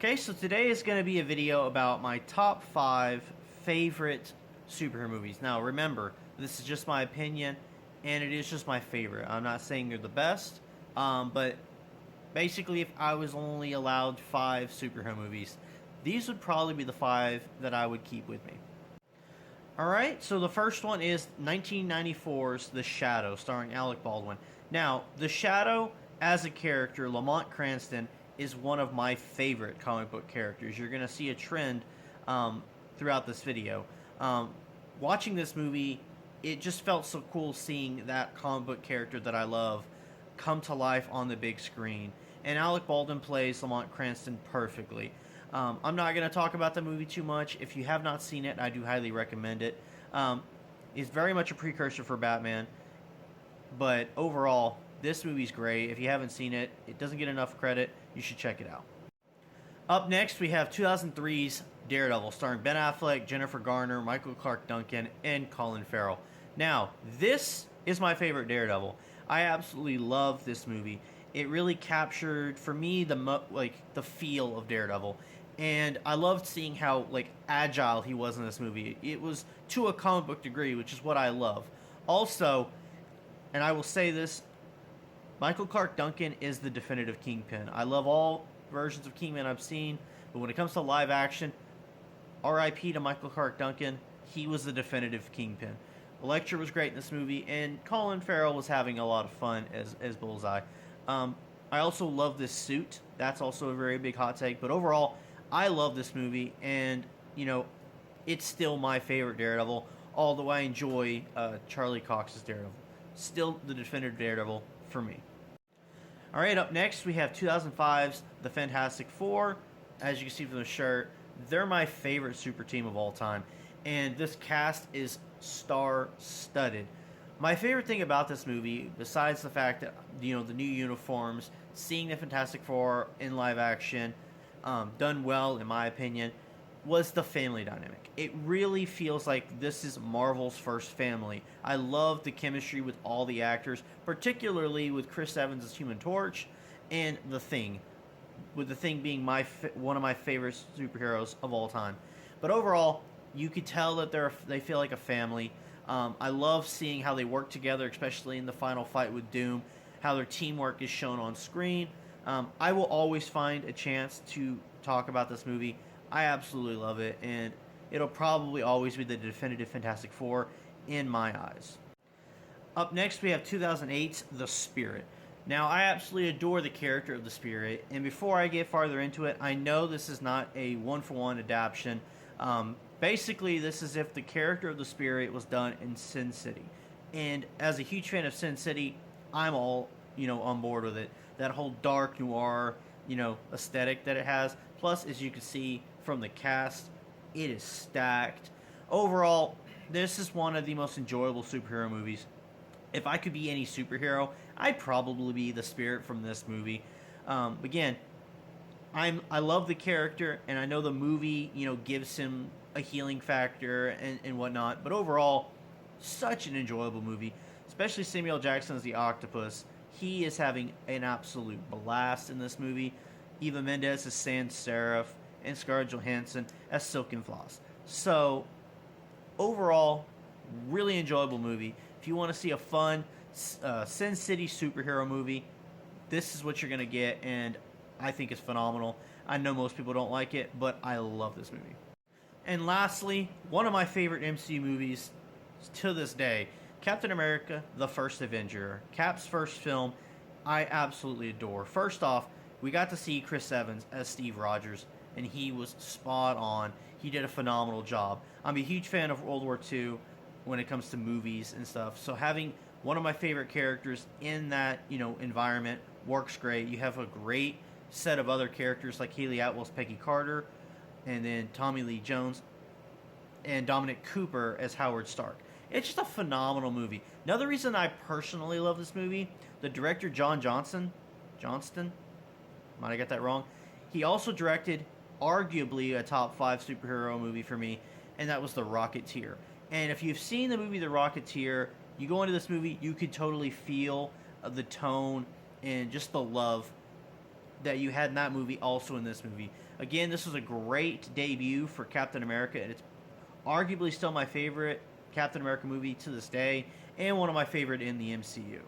Okay, so today is going to be a video about my top 5 favorite superhero movies. Now, remember, this is just my opinion, and it is just my favorite. I'm not saying they're the best, but basically, if I was only allowed 5 superhero movies, these would probably be the 5 that I would keep with me. Alright, so the first one is 1994's The Shadow, starring Alec Baldwin. Now, The Shadow, as a character, Lamont Cranston, is one of my favorite comic book characters. You're going to see a trend throughout this video. Watching this movie, it just felt so cool seeing that comic book character that I love come to life on the big screen. And Alec Baldwin plays Lamont Cranston perfectly. I'm not going to talk about the movie too much. If you have not seen it, I do highly recommend it. It's very much a precursor for Batman. But overall, this movie's great. If you haven't seen it, it doesn't get enough credit. You should check it out. Up next, we have 2003's Daredevil, starring Ben Affleck, Jennifer Garner, Michael Clark Duncan, and Colin Farrell. Now, this is my favorite Daredevil. I absolutely love this movie. It really captured, for me, the feel of Daredevil. And I loved seeing how agile he was in this movie. It was to a comic book degree, which is what I love. Also, and I will say this, Michael Clark Duncan is the definitive Kingpin. I love all versions of Kingpin I've seen, but when it comes to live action, R.I.P. to Michael Clark Duncan, he was the definitive Kingpin. Elektra was great in this movie, and Colin Farrell was having a lot of fun as Bullseye. I also love this suit. That's also a very big hot take, but overall, I love this movie, and, it's still my favorite Daredevil, although I enjoy Charlie Cox's Daredevil. Still the definitive Daredevil for me. Alright, up next we have 2005's The Fantastic Four. As you can see from the shirt, they're my favorite super team of all time. And this cast is star-studded. My favorite thing about this movie, besides the fact that, the new uniforms, seeing the Fantastic Four in live action, done well in my opinion, was the family dynamic. It really feels like this is Marvel's first family. I love the chemistry with all the actors, particularly with Chris Evans as Human Torch and The Thing, with The Thing being one of my favorite superheroes of all time. But overall, you could tell that they feel like a family. I love seeing how they work together, especially in the final fight with Doom, how their teamwork is shown on screen. I will always find a chance to talk about this movie. I absolutely love it, and it'll probably always be the definitive Fantastic Four in my eyes. Up next, we have 2008's The Spirit. Now, I absolutely adore the character of the Spirit, and before I get farther into it, I know this is not a one-for-one adaptation. Basically, this is if the character of the Spirit was done in Sin City. And as a huge fan of Sin City, I'm all, on board with it. That whole dark noir, aesthetic that it has. Plus, as you can see from the cast, it is stacked. Overall, this is one of the most enjoyable superhero movies. If I could be any superhero, I'd probably be the Spirit from this movie. Again, I love the character, and I know the movie, gives him a healing factor and whatnot. But overall, such an enjoyable movie, especially Samuel Jackson as the Octopus. He is having an absolute blast in this movie. Eva Mendes as Sans Serif, and Scarlett Johansson as Silken Floss. So, overall, really enjoyable movie. If you want to see a fun Sin City superhero movie, this is what you're going to get, and I think it's phenomenal. I know most people don't like it, but I love this movie. And lastly, one of my favorite MCU movies to this day, Captain America: The First Avenger. Cap's first film, I absolutely adore. First off, we got to see Chris Evans as Steve Rogers, and he was spot on. He did a phenomenal job. I'm a huge fan of World War II when it comes to movies and stuff, so having one of my favorite characters in that, environment works great. You have a great set of other characters like Haley Atwell's Peggy Carter, and then Tommy Lee Jones, and Dominic Cooper as Howard Stark. It's just a phenomenal movie. Another reason I personally love this movie, the director Johnston, might have got that wrong, he also directed arguably a top 5 superhero movie for me, and that was The Rocketeer. And if you've seen the movie The Rocketeer, you go into this movie, you could totally feel the tone and just the love that you had in that movie also in this movie. Again, this was a great debut for Captain America, and it's arguably still my favorite Captain America movie to this day, and one of my favorite in the MCU.